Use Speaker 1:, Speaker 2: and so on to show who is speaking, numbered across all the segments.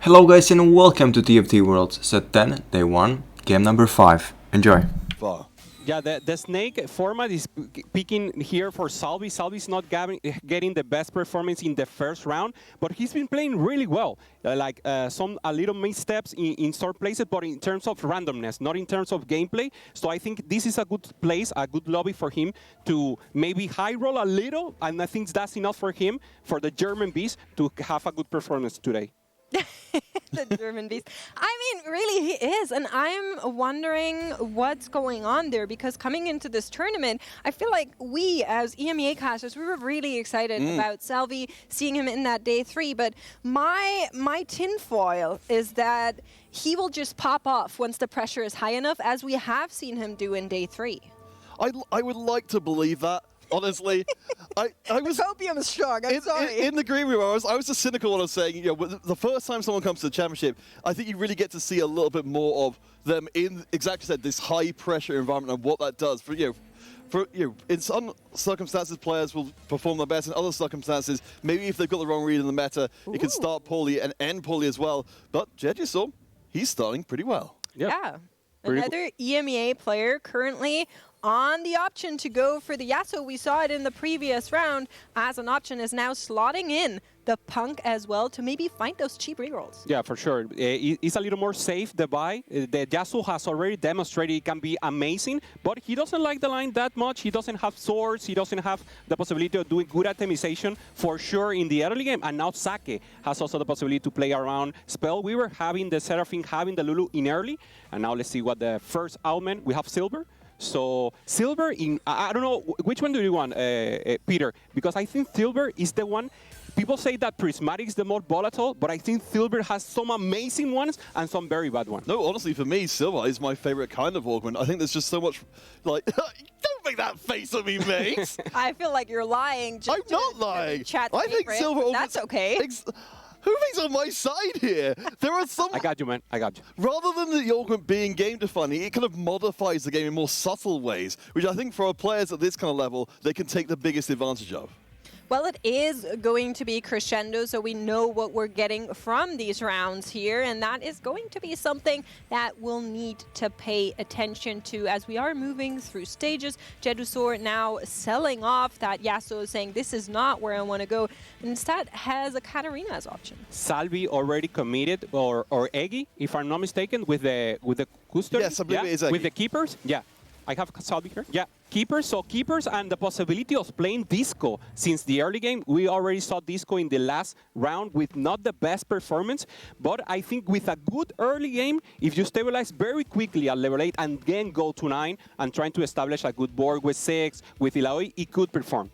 Speaker 1: Hello guys and welcome to TFT Worlds, set 10, day 1, game number 5. Enjoy.
Speaker 2: Yeah, the Snake format is picking here for Salvi. Salvi's not getting the best performance in the first round, but he's been playing really well. A little missteps in start places, but in terms of randomness, not in terms of gameplay. So I think this is a good place, a good lobby for him to maybe high roll a little, and I think that's enough for him, for the German Beast, to have a good performance today.
Speaker 3: The German Beast. I mean, really, he is. And I'm wondering what's going on there, because coming into this tournament, I feel like we, as EMEA casters, we were really excited about Salvi, seeing him in that day 3. But my tinfoil is that he will just pop off once the pressure is high enough, as we have seen him do in day 3.
Speaker 4: I would like to believe that. Honestly, I was
Speaker 3: Copium is strong. I'm sorry.
Speaker 4: in the green room. I was just cynical when I was saying, you know, the first time someone comes to the championship, I think you really get to see a little bit more of them in exactly said this high pressure environment and what that does for you. In some circumstances, players will perform their best. In other circumstances, maybe if they've got the wrong read in the meta, it can start poorly and end poorly as well. But Jejiso, he's starting pretty well.
Speaker 3: Yeah. Another EMEA player currently on the option to go for the Yasuo. We saw it in the previous round as an option, is now slotting in the Punk as well to maybe find those cheap rerolls.
Speaker 2: Yeah, for sure. It's a little more safe, the buy. The Yasuo has already demonstrated it can be amazing, but he doesn't like the line that much. He doesn't have swords. He doesn't have the possibility of doing good itemization for sure in the early game. And now Sake has also the possibility to play around spell. We were having the Seraphine, having the Lulu in early, and now let's see what the first Outman. We have Silver. So Silver, I don't know, which one do you want, Peter? Because I think Silver is the one. People say that Prismatic is the more volatile, but I think Silver has some amazing ones and some very bad ones.
Speaker 4: No, honestly, for me, Silver is my favorite kind of augment. I think there's just so much, like, don't make that face at me, mate.
Speaker 3: I feel like you're lying.
Speaker 4: I'm not lying.
Speaker 3: I
Speaker 4: think Silver augments.
Speaker 3: That's okay.
Speaker 4: Who thinks on my side here? There are some...
Speaker 2: I got you, man. I got you.
Speaker 4: Rather than the augment being game-defining, it kind of modifies the game in more subtle ways, which I think for our players at this kind of level, they can take the biggest advantage of.
Speaker 3: Well, it is going to be crescendo, so we know what we're getting from these rounds here, and that is going to be something that we'll need to pay attention to as we are moving through stages. Jedusor now selling off that Yasuo, saying this is not where I want to go, and instead has a Katarina as option.
Speaker 2: Salvi already committed, or Eggy, if I'm not mistaken, with the custody.
Speaker 4: Yes, I believe it is Eggy.
Speaker 2: With the keepers, yeah. I have Salvi here. Yeah, keepers. So keepers and the possibility of playing Disco since the early game. We already saw Disco in the last round with not the best performance, but I think with a good early game, if you stabilize very quickly at level 8 and then go to 9 and trying to establish a good board with 6, with Ilaoi, it could perform.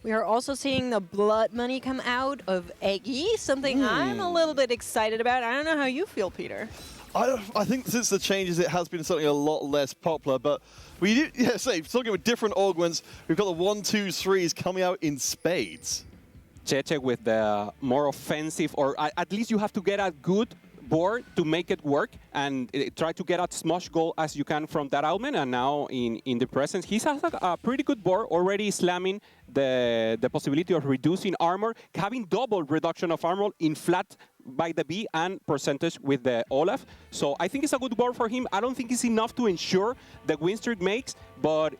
Speaker 3: We are also seeing the blood money come out of Eggy, something I'm a little bit excited about. I don't know how you feel, Peter.
Speaker 4: I think since the changes, it has been something a lot less popular, but we do, talking with different augments, we've got the 1, 2, 3s coming out in spades.
Speaker 2: Cheche with the more offensive, or at least you have to get a good board to make it work and try to get as much goal as you can from that Outman. And now in the presence, he has a pretty good board, already slamming the possibility of reducing armor, having double reduction of armor in flat by the B and percentage with the Olaf. So I think it's a good board for him. I don't think it's enough to ensure the win streak makes, but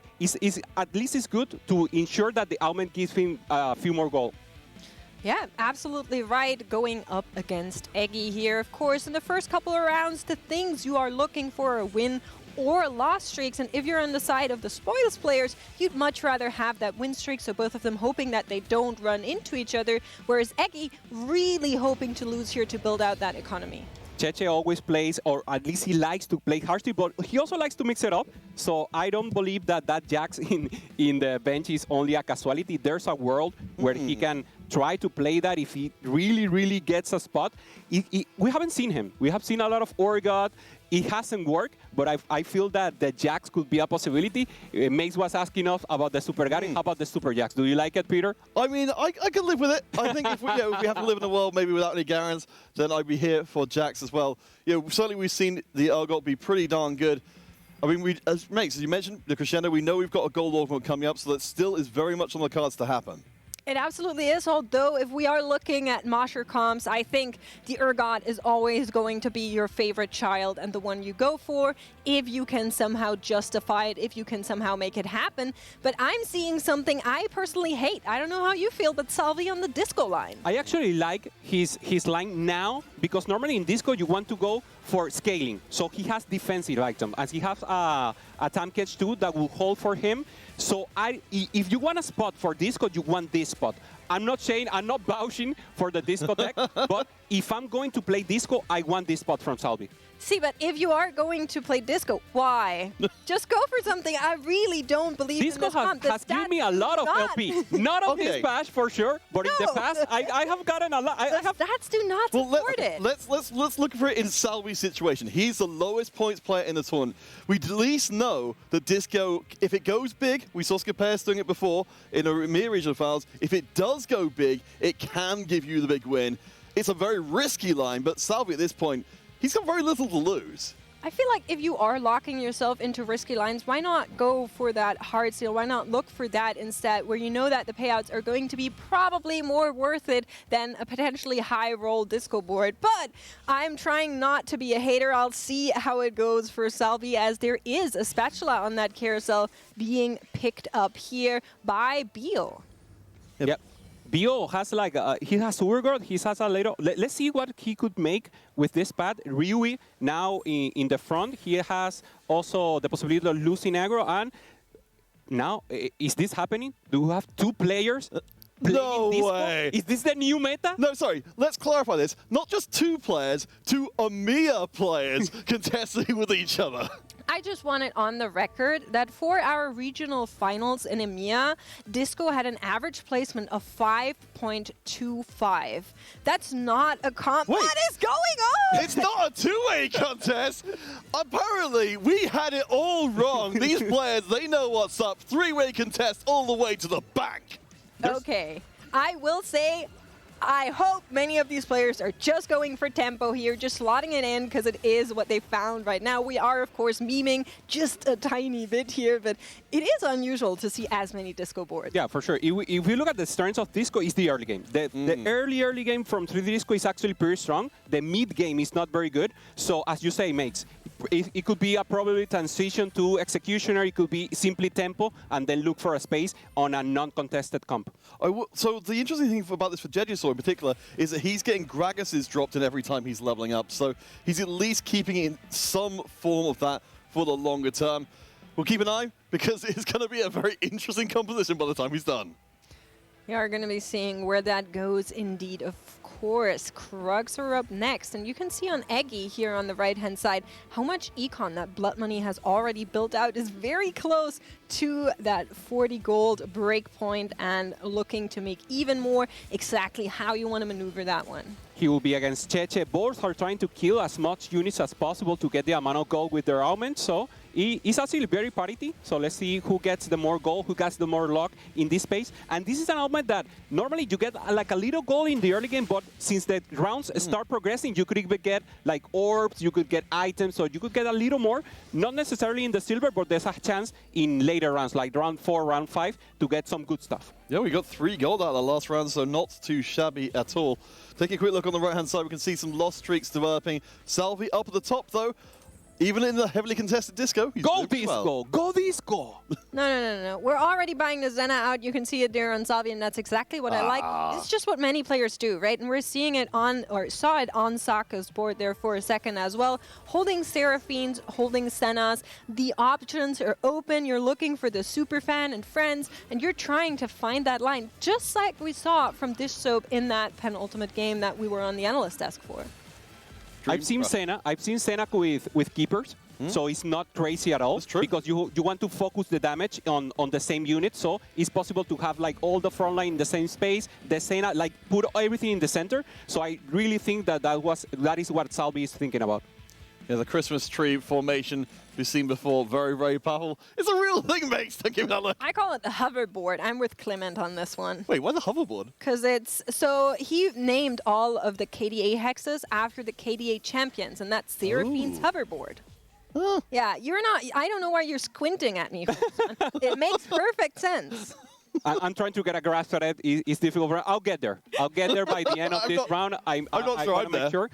Speaker 2: at least it's good to ensure that the Outman gives him a few more goals.
Speaker 3: Yeah, absolutely right. Going up against Eggy here, of course. In the first couple of rounds, the things you are looking for are win or loss streaks. And if you're on the side of the spoils players, you'd much rather have that win streak. So both of them hoping that they don't run into each other, whereas Eggy really hoping to lose here to build out that economy.
Speaker 2: Cheche always plays, or at least he likes to play harshly, but he also likes to mix it up. So I don't believe that Jax in the bench is only a casualty. There's a world where he can try to play that if he really gets a spot. We haven't seen him. We have seen a lot of Orgot. It hasn't worked, but I feel that the Jax could be a possibility. Mace was asking us about the Super Gary. How about the Super Jax? Do you like it, Peter?
Speaker 4: I mean, I can live with it. I think if we have to live in a world maybe without any Garens, then I'd be here for Jax as well. Certainly we've seen the Urgot be pretty darn good. I mean, as Mace, as you mentioned, the crescendo, we know we've got a gold augment coming up, so that still is very much on the cards to happen.
Speaker 3: It absolutely is, although if we are looking at Mosher comps, I think the Urgot is always going to be your favorite child and the one you go for if you can somehow justify it, if you can somehow make it happen. But I'm seeing something I personally hate. I don't know how you feel, but Salvi on the disco line.
Speaker 2: I actually like his line now because normally in disco you want to go for scaling. So he has defensive items, and he has a time catch too that will hold for him. So if you want a spot for disco, you want this spot. I'm not vouching for the disco deck, but if I'm going to play disco, I want this spot from Salvi.
Speaker 3: See, but if you are going to play disco, why? Just go for something. I really don't believe
Speaker 2: Disco
Speaker 3: in this comp.
Speaker 2: has given me a lot of LP. Not on this patch for sure, but in the past, I have gotten a lot.
Speaker 3: Stats do not support it.
Speaker 4: Let's look for it in Salvi's situation. He's the lowest points player in the tournament. We at least know that disco, if it goes big, we saw Skapairs doing it before in a EMEA regional finals. If it does go big, it can give you the big win. It's a very risky line, but Salvi at this point, he's got very little to lose.
Speaker 3: I feel like if you are locking yourself into risky lines, why not go for that hard seal? Why not look for that instead, where you know that the payouts are going to be probably more worth it than a potentially high roll disco board? But I'm trying not to be a hater. I'll see how it goes for Salvi, as there is a spatula on that carousel being picked up here by Bio.
Speaker 2: Yep. Bio has he has Urgot, he has a little, let's see what he could make with this pad. Ryui now in the front, he has also the possibility of losing aggro, and now, is this happening? Do we have two players playing
Speaker 4: No
Speaker 2: disco?
Speaker 4: way.
Speaker 2: Is this the new meta?
Speaker 4: No, sorry. Let's clarify this. Not just two players, two EMEA players contesting with each other.
Speaker 3: I just want it on the record that for our regional finals in EMEA, Disco had an average placement of 5.25. That's not a comp.
Speaker 4: Wait.
Speaker 3: What is going on?
Speaker 4: It's not a two-way contest. Apparently, we had it all wrong. These players, they know what's up. Three-way contest all the way to the bank.
Speaker 3: Okay. I will say, I hope many of these players are just going for tempo here, just slotting it in because it is what they found right now. We are, of course, memeing just a tiny bit here, but it is unusual to see as many disco boards.
Speaker 2: Yeah, for sure. If we look at the strengths of disco, it's the early game. The early game from 3D disco is actually pretty strong. The mid game is not very good. So, as you say, mates, it could be a probably transition to executioner. It could be simply tempo and then look for a space on a non-contested comp.
Speaker 4: So the interesting thing about this for Jejisaw in particular is that he's getting Gragas's dropped in every time he's leveling up. So he's at least keeping in some form of that for the longer term. We'll keep an eye because it's going to be a very interesting composition by the time he's done.
Speaker 3: We are going to be seeing where that goes indeed, of course. Krugs are up next, and you can see on Eggy here on the right-hand side how much econ that Blood Money has already built out is very close to that 40 gold breakpoint and looking to make even more. Exactly how you want to maneuver that one.
Speaker 2: He will be against Cheche. Both are trying to kill as much units as possible to get the amount of gold with their augment. So it's actually very parity. So let's see who gets the more gold, who gets the more luck in this space. And this is an augment that normally you get like a little gold in the early game, but since the rounds start progressing, you could even get like orbs, you could get items, so you could get a little more. Not necessarily in the silver, but there's a chance in later rounds, like round 4, round 5, to get some good stuff.
Speaker 4: Yeah, we got 3 gold out of the last round, so not too shabby at all. Taking a quick look on the right-hand side, we can see some lost streaks developing. Salvi up at the top, though. Even in the heavily contested disco.
Speaker 2: Go disco! Go disco!
Speaker 3: No. We're already buying the Zena out. You can see it there on Salvi, and that's exactly what I like. It's just what many players do, right? And we're seeing it on, or saw it on Saka's board there for a second as well. Holding Seraphines, holding Senas. The options are open. You're looking for the super fan and friends, and you're trying to find that line, just like we saw from Dish Soap in that penultimate game that we were on the analyst desk for.
Speaker 2: I've seen Senna with keepers, so it's not crazy at all.
Speaker 4: That's true.
Speaker 2: Because you want to focus the damage on the same unit, so it's possible to have like all the front line in the same space, the Senna, like put everything in the center. So I really think that that is what Salvi is thinking about.
Speaker 4: Yeah, the Christmas tree formation we've seen before, very, very powerful. It's a real thing, mates. Don't give me that look.
Speaker 3: I call it the hoverboard. I'm with Clement on this one.
Speaker 4: Wait, why the hoverboard?
Speaker 3: Because it's, so he named all of the KDA hexes after the KDA champions, and that's Seraphine's hoverboard. Yeah, you're not, I don't know why you're squinting at me. It makes perfect sense.
Speaker 2: I'm trying to get a grasp at it. It's difficult. I'll get there. I'll get there by the end of this round. I'm
Speaker 4: not sure
Speaker 2: want
Speaker 4: I'm
Speaker 2: to make
Speaker 4: there.
Speaker 2: sure.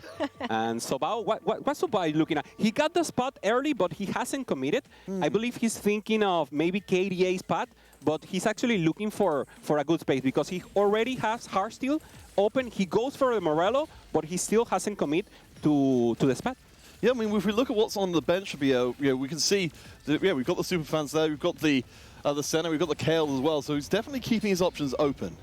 Speaker 2: And Sobao, what's Sobao looking at? He got the spot early, but he hasn't committed. I believe he's thinking of maybe KDA spot, but he's actually looking for a good space because he already has Heartsteel open. He goes for the Morello, but he still hasn't commit to the spot.
Speaker 4: Yeah, I mean, if we look at what's on the bench for BO, we can see that, we've got the super fans there, we've got the Senna, we've got the Kale as well, so he's definitely keeping his options open.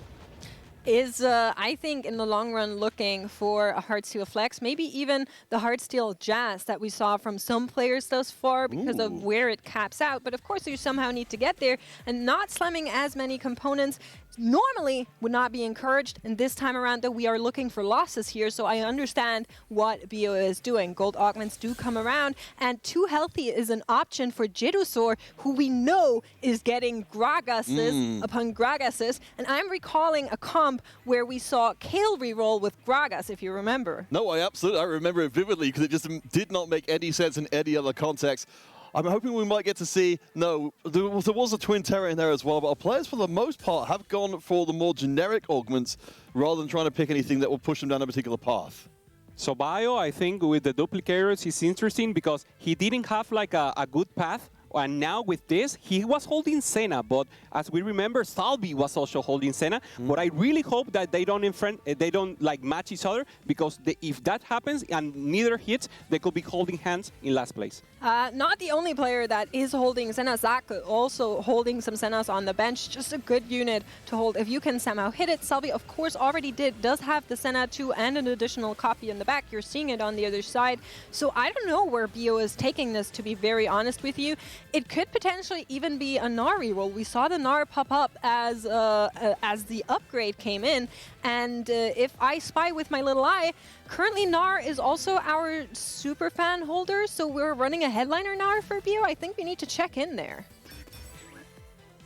Speaker 3: Is, I think, in the long run, looking for a Heartsteel Flex, maybe even the Heartsteel Jazz that we saw from some players thus far because of where it caps out. But of course, you somehow need to get there, and not slamming as many components normally would not be encouraged. And this time around, though, we are looking for losses here, so I understand what BO is doing. Gold augments do come around, and too healthy is an option for Jirusaur, who we know is getting Gragases upon Gragases. And I'm recalling a comp where we saw Kale reroll with Gragas, if you remember.
Speaker 4: No, I remember it vividly because it just did not make any sense in any other context. I'm hoping we might get to see, no, there was a Twin Terror in there as well, but our players for the most part have gone for the more generic augments rather than trying to pick anything that will push them down a particular path.
Speaker 2: So Bio, I think with the duplicators is interesting because he didn't have like a good path. And now with this, he was holding Senna, but as we remember, Salvi was also holding Senna. But I really hope that they don't like match each other, because if that happens and neither hits, they could be holding hands in last place.
Speaker 3: Not the only player that is holding Senna. Zach also holding some Sennas on the bench. Just a good unit to hold if you can somehow hit it. Salvi, of course, already does have the Senna 2 and an additional copy in the back. You're seeing it on the other side. So I don't know where BO is taking this, to be very honest with you. It could potentially even be a Gnar reroll. We saw the Gnar pop up as the upgrade came in, and if I spy with my little eye, currently Gnar is also our super fan holder, so we're running a headliner Gnar for BO. I think we need to check in there.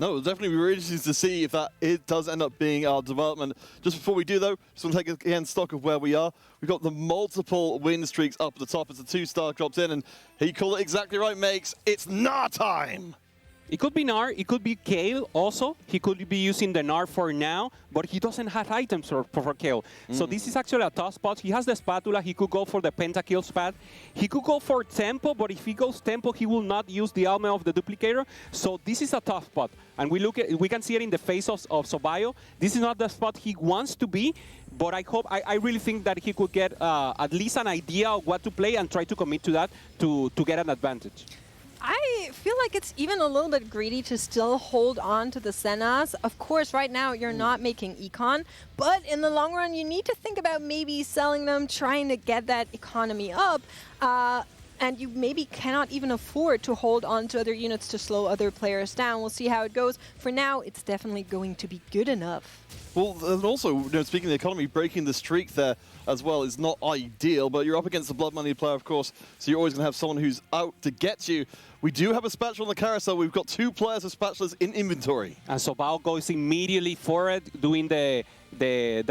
Speaker 4: No, it'll definitely be really interesting to see if it does end up being our development. Just before we do, though, just want to take again stock of where we are. We've got the multiple win streaks up at the top as the 2-star drops in, and he called it exactly right, Makes. It's Gnar time!
Speaker 2: It could be Gnar, it could be Kale also. He could be using the Gnar for now, but he doesn't have items for Kale. So this is actually a tough spot. He has the spatula, he could go for the pentakill spot. He could go for tempo, but if he goes tempo, he will not use the alma of the duplicator. So this is a tough spot. And we can see it in the face of Sobayo. This is not the spot he wants to be, but I really think that he could get at least an idea of what to play and try to commit to that to get an advantage.
Speaker 3: I feel like it's even a little bit greedy to still hold on to the Sennas. Of course, right now you're not making econ, but in the long run you need to think about maybe selling them, trying to get that economy up. And you maybe cannot even afford to hold on to other units to slow other players down. We'll see how it goes. For now, it's definitely going to be good enough.
Speaker 4: Well, and also, speaking of the economy, breaking the streak there as well is not ideal, but you're up against the blood money player, of course, so you're always going to have someone who's out to get you. We do have a spatula on the carousel. We've got 2 players with spatulas in inventory.
Speaker 2: And Sobao goes immediately for it, doing the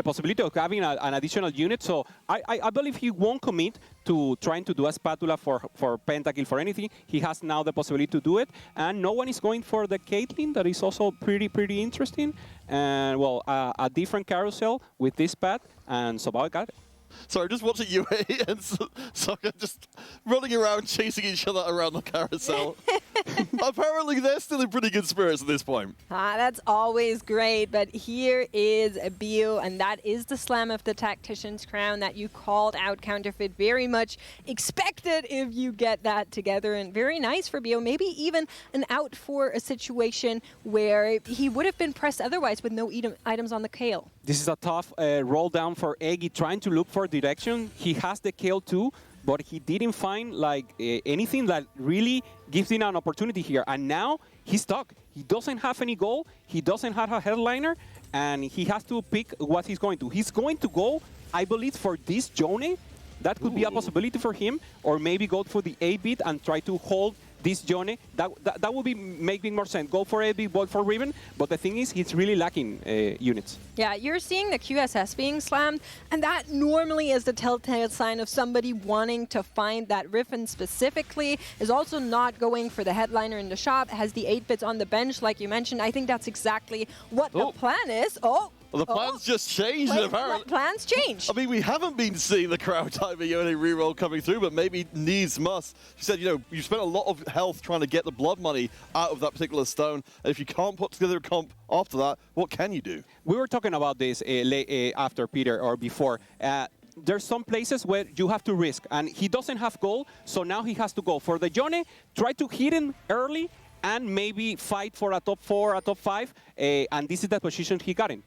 Speaker 2: possibility of having an additional unit. So I believe he won't commit to trying to do a spatula for pentakill for anything. He has now the possibility to do it, and no one is going for the Caitlyn. That is also pretty interesting. And well, a different carousel with this pad, and Sobao got it.
Speaker 4: Sorry, just watching UA and Sokka just running around chasing each other around the carousel. Apparently, they're still in pretty good spirits at this point.
Speaker 3: That's always great, but here is a BO, and that is the slam of the Tactician's Crown that you called out, Counterfeit. Very much expected if you get that together, and very nice for BO. Maybe even an out for a situation where he would have been pressed otherwise with no items on the Kale.
Speaker 2: This is a tough roll down for Eggy, trying to look for direction. He has the Kale too, but he didn't find like anything that really gives him an opportunity here. And now he's stuck. He doesn't have any goal. He doesn't have a headliner, and he has to pick what he's going to. He's going to go, I believe, for this Jone, That could be a possibility for him, or maybe go for the 8-bit and try to hold this Yone. That would be making more sense. Go for 8-bit, go for Riven, but the thing is, he's really lacking units.
Speaker 3: Yeah, you're seeing the QSS being slammed, and that normally is the telltale sign of somebody wanting to find that Riven specifically, is also not going for the headliner in the shop, has the 8-bits on the bench, like you mentioned. I think that's exactly what the plan is.
Speaker 4: Well, the plans just changed, apparently.
Speaker 3: Plans change.
Speaker 4: I mean, we haven't been seeing the crowd timer Yone reroll coming through, but maybe needs must. She said, you spent a lot of health trying to get the blood money out of that particular stone, and if you can't put together a comp after that, what can you do?
Speaker 2: We were talking about this after Peter or before. There's some places where you have to risk, and he doesn't have goal, so now he has to go for the Yone, try to hit him early, and maybe fight for a top 4, a top 5, and this is the position he got in.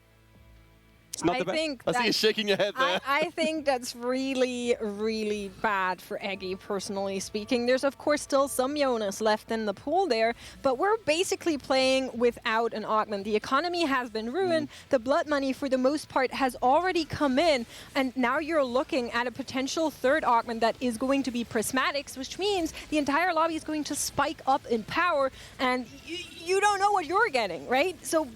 Speaker 3: I think
Speaker 4: I see you shaking your head there.
Speaker 3: I think that's really, really bad for Eggy, personally speaking. There's, of course, still some Jonas left in the pool there, but we're basically playing without an augment. The economy has been ruined. The blood money, for the most part, has already come in, and now you're looking at a potential third augment that is going to be Prismatics, which means the entire lobby is going to spike up in power, and you don't know what you're getting, right? So...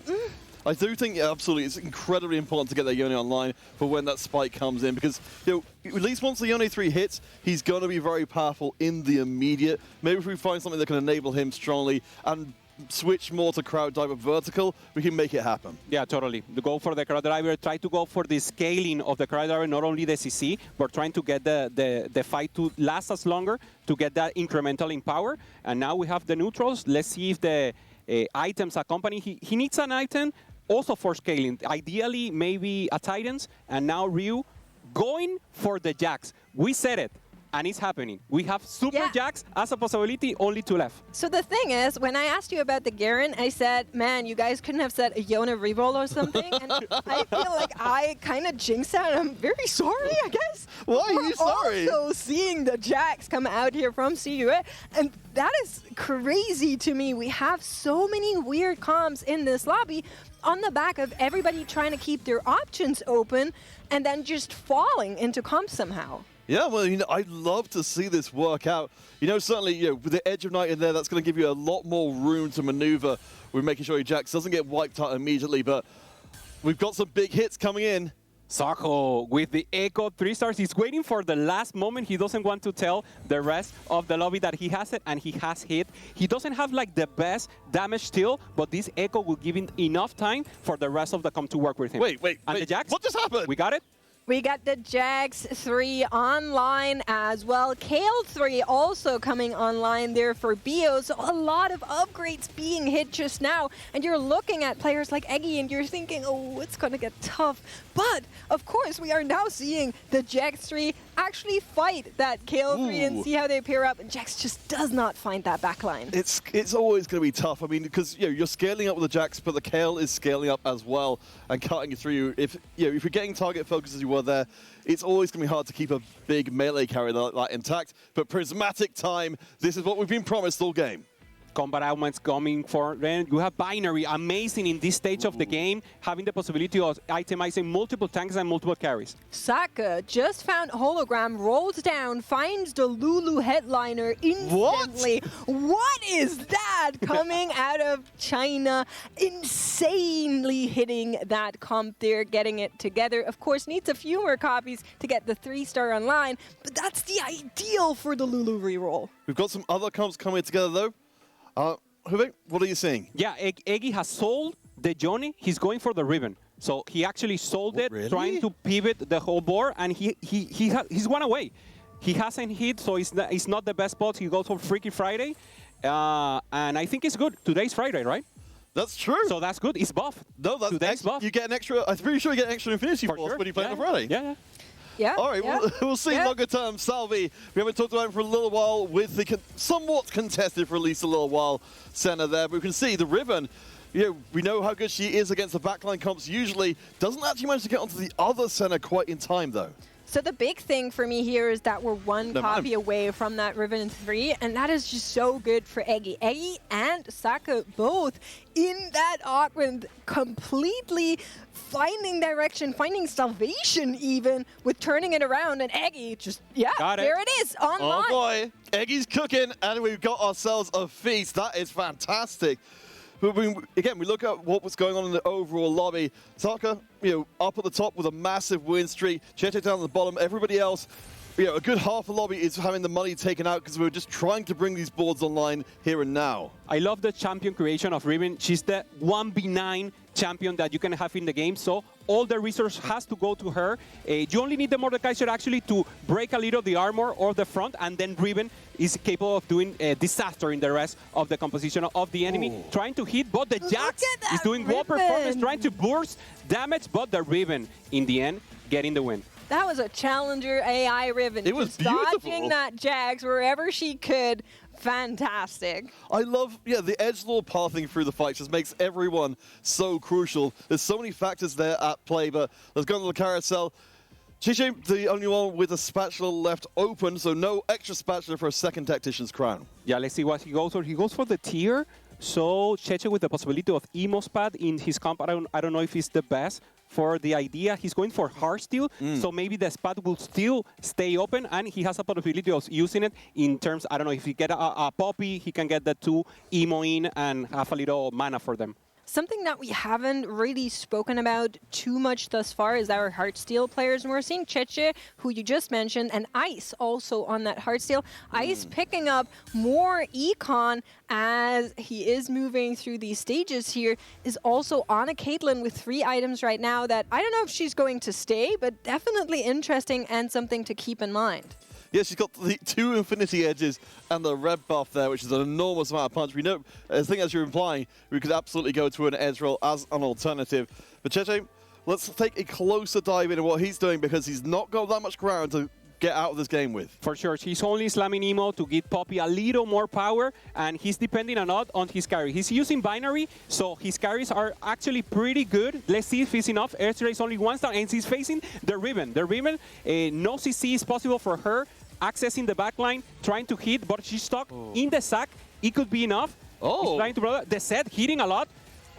Speaker 4: I do think, absolutely, it's incredibly important to get that Yone online for when that spike comes in, because at least once the Yone 3 hits, he's going to be very powerful in the immediate. Maybe if we find something that can enable him strongly and switch more to crowd diver vertical, we can make it happen.
Speaker 2: Yeah, totally. To go for the crowd driver, try to go for the scaling of the crowd driver, not only the CC, but trying to get the fight to last us longer, to get that incremental in power. And now we have the neutrals. Let's see if the items accompany. He needs an item also for scaling. Ideally, maybe a Titans, and now Ryu going for the Jax. We said it, and it's happening. We have Super Jax as a possibility, only 2 left.
Speaker 3: So the thing is, when I asked you about the Garen, I said, man, you guys couldn't have said a Yone reroll or something, and I feel like I kind of jinxed that, and I'm very sorry, I guess.
Speaker 4: Why are you sorry?
Speaker 3: We're also seeing the Jax come out here from CUA, and that is crazy to me. We have so many weird comps in this lobby on the back of everybody trying to keep their options open and then just falling into comps somehow.
Speaker 4: Yeah, well, I'd love to see this work out. Certainly, with the Edge of Night in there, that's going to give you a lot more room to maneuver with making sure your Jax doesn't get wiped out immediately, but we've got some big hits coming in.
Speaker 2: Sako with the Echo 3 stars. He's waiting for the last moment. He doesn't want to tell the rest of the lobby that he has it, and he has hit. He doesn't have like the best damage still, but this Echo will give him enough time for the rest of the comp to work with him.
Speaker 4: Wait.
Speaker 2: And the Jax?
Speaker 4: What just happened?
Speaker 2: We got it?
Speaker 3: We got the Jax 3 online as well. Kale 3 also coming online there for Bio. So a lot of upgrades being hit just now. And you're looking at players like Eggy and you're thinking, oh, it's going to get tough. But, of course, we are now seeing the Jax 3 actually fight that Kale 3 and see how they pair up. And Jax just does not find that backline.
Speaker 4: It's always going to be tough. I mean, because you're scaling up with the Jax, but the Kale is scaling up as well and cutting through you. If you're getting target focus as you were there, it's always going to be hard to keep a big melee carry like that intact. But Prismatic time, this is what we've been promised all game.
Speaker 2: Combat elements coming for then. You have Binary, amazing in this stage of the game, having the possibility of itemizing multiple tanks and multiple carries.
Speaker 3: Saka just found Hologram, rolls down, finds the Lulu headliner instantly. What is that coming out of China? Insanely hitting that comp there, getting it together. Of course, needs a few more copies to get the 3-star online, but that's the ideal for the Lulu reroll.
Speaker 4: We've got some other comps coming together, though. Hubert, what are you seeing?
Speaker 2: Yeah, Eggy has sold the Johnny. He's going for the Ribbon. So he actually sold it,
Speaker 4: really?
Speaker 2: Trying to pivot the whole board, and he's one away. He hasn't hit, so it's not the best spot. He goes for Freaky Friday, and I think it's good. Today's Friday, right?
Speaker 4: That's true.
Speaker 2: So that's good. It's buff.
Speaker 4: No, that's
Speaker 2: Today's buff.
Speaker 4: You get an extra. I'm pretty sure you get an extra Infinity Force when you play on Friday.
Speaker 2: Yeah.
Speaker 3: Yeah.
Speaker 4: All right, we'll see longer term. Salvi, we haven't talked about him for a little while with the somewhat contested for at least a little while center there. But we can see the Ribbon, we know how good she is against the backline comps usually. Doesn't actually manage to get onto the other center quite in time, though.
Speaker 3: So the big thing for me here is that we're one
Speaker 4: No,
Speaker 3: copy away from that Riven 3, and that is just so good for Eggy. Eggy and Saka both in that awkward, completely finding direction, finding salvation even, with turning it around, and Eggy just, there it is, online.
Speaker 4: Oh boy, Eggy's cooking, and we've got ourselves a feast. That is fantastic. But again, we look at what was going on in the overall lobby. Saka, up at the top with a massive win streak. Cheche down at the bottom. Everybody else, a good half the lobby is having the money taken out because we're just trying to bring these boards online here and now.
Speaker 2: I love the champion creation of Riven. She's the 1v9 champion that you can have in the game, so all the resource has to go to her. You only need the Mordekaiser actually to break a little of the armor or the front, and then Riven is capable of doing a disaster in the rest of the composition of the enemy. Ooh. Trying to hit, but the Jax is doing wall performance, trying to burst damage, but the Riven, in the end, getting the win.
Speaker 3: That was a challenger AI Riven.
Speaker 4: It was beautiful.
Speaker 3: Dodging that Jax wherever she could. Fantastic.
Speaker 4: I love, the edgelord pathing through the fight just makes everyone so crucial. There's so many factors there at play, but let's go on to the carousel. Cheche, the only one with a spatula left open, so no extra spatula for a second Tactician's Crown.
Speaker 2: Yeah, let's see what he goes for. He goes for the tier, so Cheche with the possibility of Emo's pad in his comp. I don't know if it's the best for the idea. He's going for Heartsteel, so maybe the spot will still stay open, and he has a possibility of using it in terms, I don't know, if he get a Poppy, he can get the 2 Emo in and have a little mana for them.
Speaker 3: Something that we haven't really spoken about too much thus far is our Heartsteel players. And we're seeing Cheche, who you just mentioned, and Ice also on that Heartsteel. Ice picking up more econ as he is moving through these stages here, is also on a Caitlyn with 3 items right now that I don't know if she's going to stay, but definitely interesting and something to keep in mind.
Speaker 4: Yeah, she's got the 2 Infinity Edges and the red buff there, which is an enormous amount of punch. We know, I think as you're implying, we could absolutely go to an edge roll as an alternative. But Cheche, let's take a closer dive into what he's doing because he's not got that much ground to get out of this game with.
Speaker 2: For sure, he's only slamming Emo to give Poppy a little more power, and he's depending a lot on his carry. He's using binary, so his carries are actually pretty good. Let's see if it's enough. Ezreal is only 1 star, and he's facing the Riven. The Riven, no CC is possible for her, accessing the backline, trying to hit, but she's stuck in the sack. It could be enough. He's trying to the set, hitting a lot.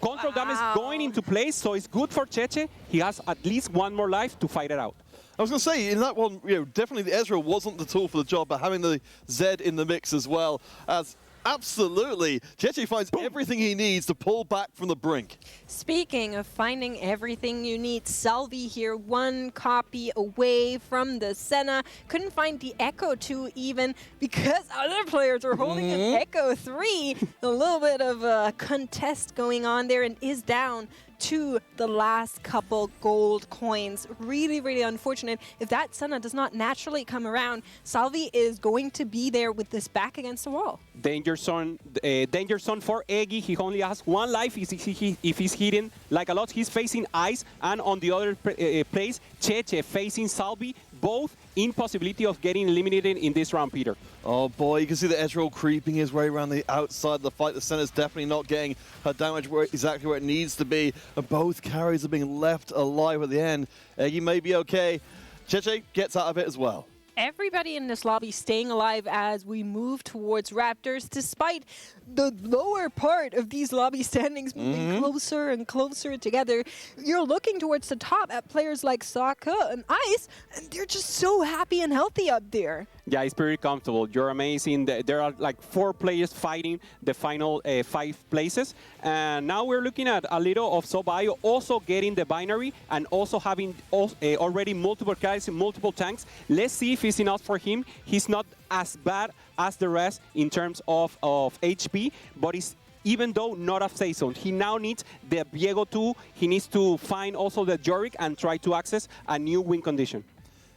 Speaker 2: Control damage going into place, so it's good for Cheche. He has at least 1 more life to fight it out.
Speaker 4: I was going to say, in that one, definitely the Ezreal wasn't the tool for the job, but having the Zed in the mix as well as absolutely, Cheche finds everything he needs to pull back from the brink.
Speaker 3: Speaking of finding everything you need, Salvi here, 1 copy away from the Senna. Couldn't find the Echo 2 even because other players were holding an Echo 3. A little bit of a contest going on there, and is down to the last couple gold coins. Really, really unfortunate. If that Senna does not naturally come around, Salvi is going to be there with this back against the wall.
Speaker 2: Danger zone for Eggy. He only has 1 life if he's hitting like a lot. He's facing Ice, and on the other place, Cheche facing Salvi, both in possibility of getting eliminated in this round, Peter.
Speaker 4: Oh boy, you can see the Ezreal creeping his way around the outside of the fight. The Senna's definitely not getting her damage exactly where it needs to be. And both carries are being left alive at the end. Eggy may be okay. Cheche gets out of it as well.
Speaker 3: Everybody in this lobby staying alive as we move towards Raptors, despite the lower part of these lobby standings moving closer and closer together. You're looking towards the top at players like Saka and Ice, and they're just so happy and healthy up there.
Speaker 2: Yeah, it's pretty comfortable. You're amazing. There are like 4 players fighting the final 5 places. And now we're looking at a little of Sobio also getting the binary and also having already multiple guys and multiple tanks. Let's see if it's enough for him. He's not as bad as the rest in terms of HP, but he's even though not a safe zone. He now needs the Viego 2. He needs to find also the Yorick and try to access a new win condition.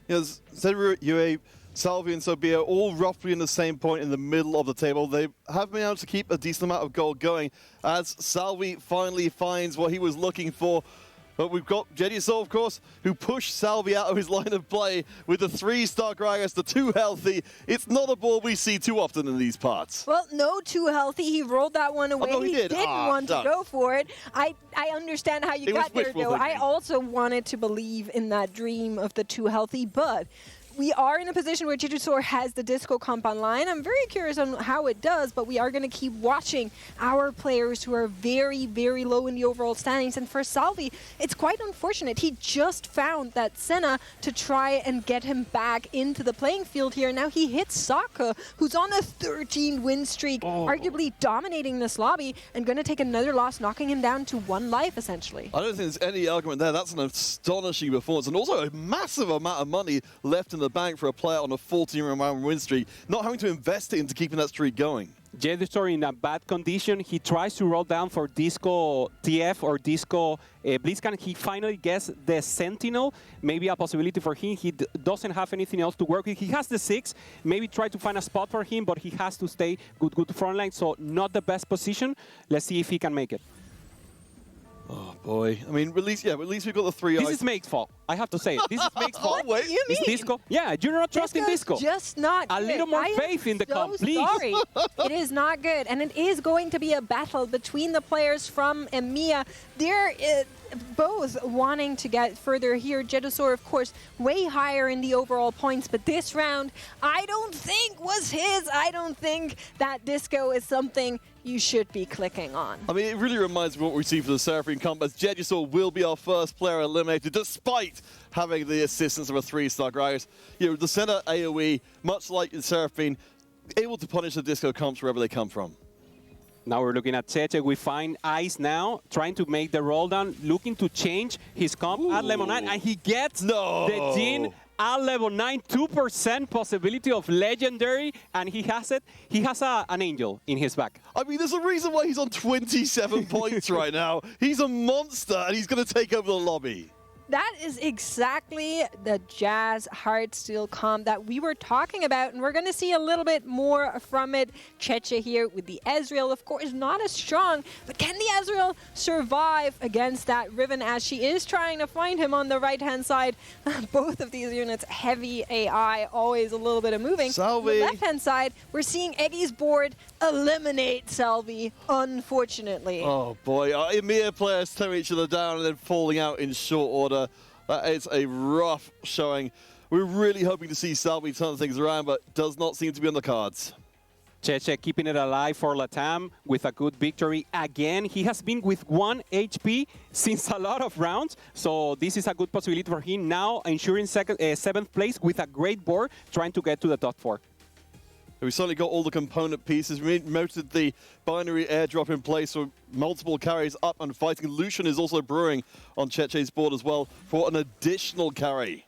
Speaker 4: Yes, Zedru, Yue, Salvi and Sobia all roughly in the same point in the middle of the table. They have been able to keep a decent amount of gold going as Salvi finally finds what he was looking for. But we've got Jedusol, of course, who pushed Salvi out of his line of play with the 3-star Gragas, the 2 healthy. It's not a ball we see too often in these parts.
Speaker 3: Well, no, too healthy. He rolled that one away.
Speaker 4: no, he did.
Speaker 3: Didn't want to go for it. I understand how you
Speaker 4: It was
Speaker 3: got there,
Speaker 4: wishful
Speaker 3: though. I
Speaker 4: thinking.
Speaker 3: also wanted to believe in that dream of the too healthy, but we are in a position where Jedusor has the disco comp online. I'm very curious on how it does, but we are going to keep watching our players who are very, very low in the overall standings. And for Salvi, it's quite unfortunate. He just found that Senna to try and get him back into the playing field here. Now he hits Saka, who's on a 13-win streak, arguably dominating this lobby, and going to take another loss, knocking him down to 1 life, essentially.
Speaker 4: I don't think there's any argument there. That's an astonishing performance. And also a massive amount of money left in the bank for a player on a 14-round win streak, not having to invest it into keeping that streak going.
Speaker 2: Jedusor in a bad condition. He tries to roll down for Disco TF or Disco Blitzcrank. He finally gets the Sentinel. Maybe a possibility for him. He doesn't have anything else to work with. He has the 6. Maybe try to find a spot for him, but he has to stay good front line. So not the best position. Let's see if he can make it.
Speaker 4: Oh boy! I mean, at least we've got the 3
Speaker 2: This
Speaker 4: eyes.
Speaker 2: is Make's fault. I have to say it. This is Make's fault.
Speaker 4: wait.
Speaker 3: You
Speaker 2: It's
Speaker 3: mean?
Speaker 2: Disco. Yeah, you're not trusting
Speaker 3: Disco's
Speaker 2: Disco.
Speaker 3: just not
Speaker 2: A
Speaker 3: good.
Speaker 2: little more
Speaker 3: I am
Speaker 2: faith in the
Speaker 3: so
Speaker 2: comp, please.
Speaker 3: Sorry. It is not good, and it is going to be a battle between the players from EMEA. They're both wanting to get further here. Jedusor, of course, way higher in the overall points, but this round, I don't think was his. I don't think that Disco is something you should be clicking on.
Speaker 4: I mean, it really reminds me of what we see for the Seraphine comp, as Jedusor will be our first player eliminated, despite having the assistance of a 3-star Gragas. You know, the center AoE, much like in Seraphine, able to punish the Disco comps wherever they come from.
Speaker 2: Now we're looking at Cheche. We find Ice now, trying to make the roll down, looking to change his comp at level 9, and he gets the Jin at level 9, 2% possibility of legendary, and he has it. He has an angel in his back.
Speaker 4: I mean, there's a reason why he's on 27 points right now. He's a monster, and he's going to take over the lobby.
Speaker 3: That is exactly the Jazz Heartsteel comp that we were talking about, and we're going to see a little bit more from it. Cheche here with the Ezreal, of course, not as strong, but can the Ezreal survive against that Riven as she is trying to find him on the right-hand side? Both of these units, heavy AI, always a little bit of moving.
Speaker 4: Salvi.
Speaker 3: On the left-hand side, we're seeing Eddie's board eliminate Salvi, unfortunately.
Speaker 4: Oh boy, EMEA players tearing each other down and then falling out in short order. That is a rough showing. We're really hoping to see Salvi turn things around, but does not seem to be on the cards.
Speaker 2: Cheche keeping it alive for Latam with a good victory again. He has been with 1 HP since a lot of rounds, so this is a good possibility for him now, ensuring 7th place with a great board, trying to get to the top 4.
Speaker 4: We certainly got all the component pieces. We noted the binary airdrop in place, so multiple carries up and fighting. Lucian is also brewing on Cheche's board as well for an additional carry.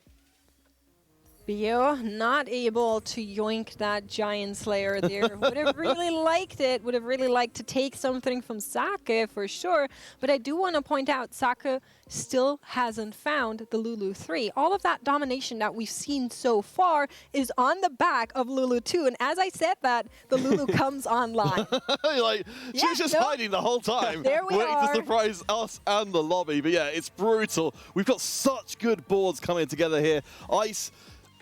Speaker 3: Bio not able to yoink that Giant Slayer there. Would have really liked it. Would have really liked to take something from Sake for sure. But I do want to point out Sake still hasn't found the Lulu 3. All of that domination that we've seen so far is on the back of Lulu 2. And as I said that, the Lulu comes online.
Speaker 4: Like, she's just hiding the whole time,
Speaker 3: There we
Speaker 4: waiting
Speaker 3: are.
Speaker 4: to surprise us and the lobby. But yeah, it's brutal. We've got such good boards coming together here. Ice,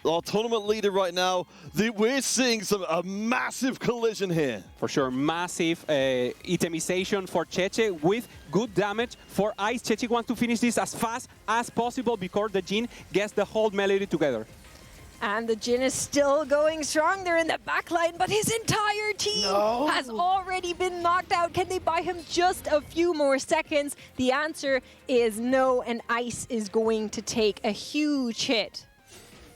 Speaker 4: our tournament leader right now, we're seeing a massive collision here.
Speaker 2: For sure, massive itemization for Cheche with good damage for Ice. Cheche wants to finish this as fast as possible because the Jin gets the whole melee together.
Speaker 3: And the Jin is still going strong there in the backline, but his entire team has already been knocked out. Can they buy him just a few more seconds? The answer is no, and Ice is going to take a huge hit.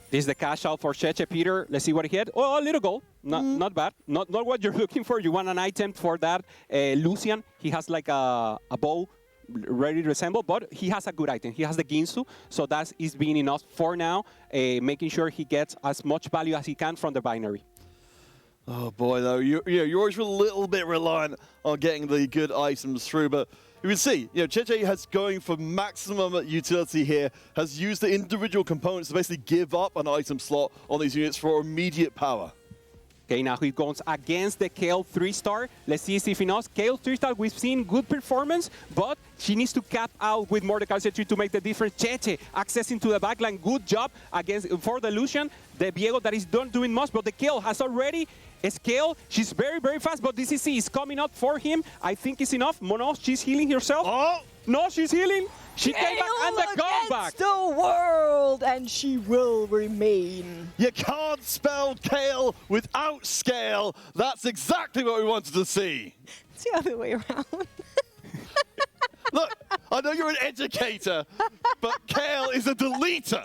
Speaker 2: This is the cash out for Cheche, Peter. Let's see what he had. Oh, a little goal. Not bad. Not what you're looking for. You want an item for that. Lucian, he has like a bow ready to resemble, but he has a good item. He has the Ginsu, so that is being enough for now, making sure he gets as much value as he can from the binary.
Speaker 4: Oh boy, though, you're always a little bit reliant on getting the good items through, but you can see, Cheche has going for maximum utility here, has used the individual components to basically give up an item slot on these units for immediate power.
Speaker 2: Okay, now he goes against the Kale 3-star. Let's see if he knows. Kale 3-star, we've seen good performance, but she needs to cap out with Mordekaiser 3 to make the difference. Cheche accessing to the backline. Good job against for the Lucian. The Viego that is not doing much, but the Kale has already scaled. She's very, very fast, but DCC is coming up for him. I think it's enough. Mono, she's healing herself.
Speaker 4: Oh!
Speaker 2: No, she's healing. She came back and the comeback.
Speaker 3: The world, and she will remain.
Speaker 4: You can't spell Kale without scale. That's exactly what we wanted to see.
Speaker 3: It's the other way around.
Speaker 4: Look, I know you're an educator, but Kale is a deleter.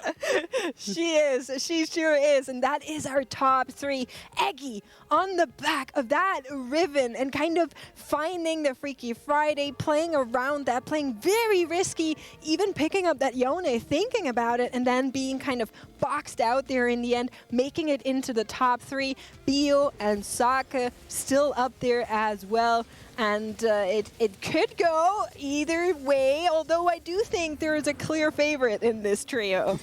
Speaker 3: She is. She sure is. And that is our top 3. Eggy on the back of that Riven and kind of finding the Freaky Friday, playing around that, playing very risky, even picking up that Yone, thinking about it, and then being kind of boxed out there in the end, making it into the top 3. Bio and Saka still up there as well. And it could go either way, although I do think there is a clear favorite in this trio.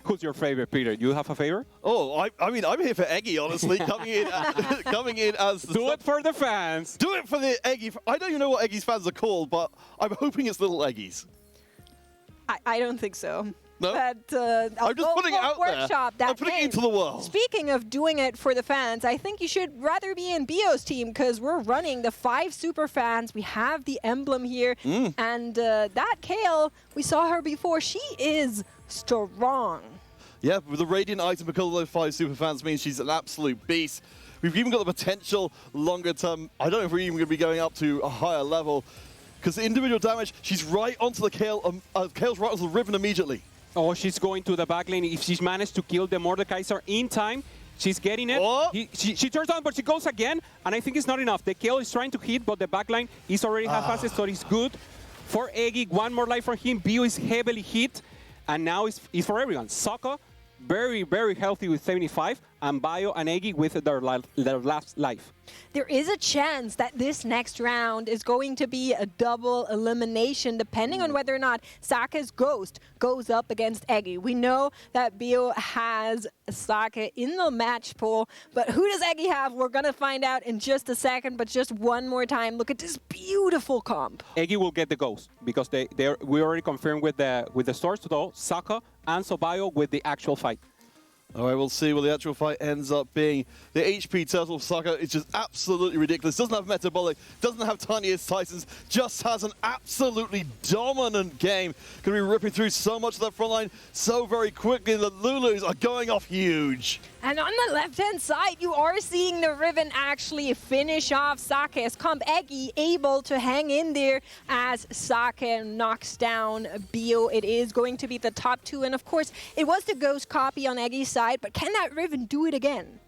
Speaker 2: Who's your favorite, Peter? You have a favorite?
Speaker 4: Oh, I mean, I'm here for Eggy, honestly, coming in as the
Speaker 2: Do it for the fans.
Speaker 4: Do it for the Eggy. I don't even know what Eggy's fans are called, but I'm hoping it's little Eggies.
Speaker 3: I don't think so.
Speaker 4: No?
Speaker 3: But,
Speaker 4: I'm just putting it out
Speaker 3: workshop
Speaker 4: there.
Speaker 3: That
Speaker 4: I'm putting it
Speaker 3: name.
Speaker 4: into the world.
Speaker 3: Speaking of doing it for the fans, I think you should rather be in Bio's team because we're running the 5 super fans. We have the emblem here. And that Kale, we saw her before. She is strong.
Speaker 4: Yeah, with the Radiant item because of those 5 super fans means she's an absolute beast. We've even got the potential longer term. I don't know if we're even going to be going up to a higher level because the individual damage, she's right onto the Kale. Kale's right onto the Riven immediately.
Speaker 2: Oh, she's going to the back lane. If she's managed to kill the Mordekaiser in time, she's getting it.
Speaker 4: Oh.
Speaker 2: She turns on, but she goes again, and I think it's not enough. The Kale is trying to hit, but the back line is already half-assed, so it's good. For Eggy, 1 more life from him. Bio is heavily hit, and now it's for everyone. Sokka, very, very healthy with 75, and Bio and Eggy with their last life.
Speaker 3: There is a chance that this next round is going to be a double elimination, depending on whether or not Saka's Ghost goes up against Eggy. We know that Bio has Saka in the match pool, but who does Eggy have? We're going to find out in just a second, but just one more time, look at this beautiful comp.
Speaker 2: Eggy will get the Ghost, because we already confirmed with the source, though, Saka and Bio with the actual fight.
Speaker 4: All right, we'll see what the actual fight ends up being. The HP Turtle Soccer is just absolutely ridiculous. Doesn't have Metabolic, doesn't have Tiniest Titans, just has an absolutely dominant game. Going to be ripping through so much of that front line so very quickly. The Lulus are going off huge.
Speaker 3: And on the left-hand side, you are seeing the Riven actually finish off Saka's comp. Eggy able to hang in there as Saka knocks down Bio. It is going to be the top 2. And of course, it was the Ghost copy on Eggy's side, but can that Riven do it again?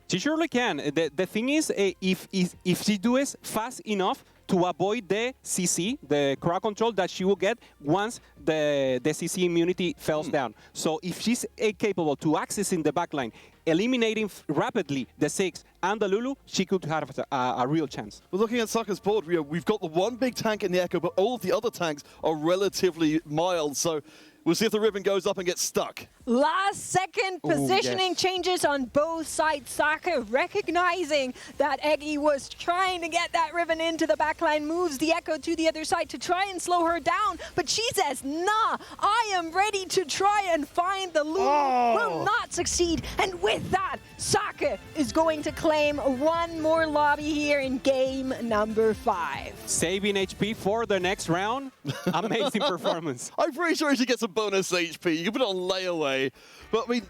Speaker 2: She surely can. The thing is, if she does fast enough to avoid the CC, the crowd control that she will get once the CC immunity falls down. So if she's capable to accessing the backline, eliminating rapidly the 6 and the Lulu, she could have a real chance.
Speaker 4: Well, looking at Saka's board, we've got the one big tank in the Echo, but all of the other tanks are relatively mild. So we'll see if the Riven goes up and gets stuck.
Speaker 3: Last second positioning changes on both sides. Saka recognizing that Eggy was trying to get that Riven into the backline, moves the Echo to the other side to try and slow her down. But she says, nah, I am ready to try and find the Lulu. Will not succeed. And with that, Saka is going to claim one more lobby here in game number 5.
Speaker 2: Saving HP for the next round. Amazing performance.
Speaker 4: I'm pretty sure she gets a bonus HP. You can put it on layaway. But I mean,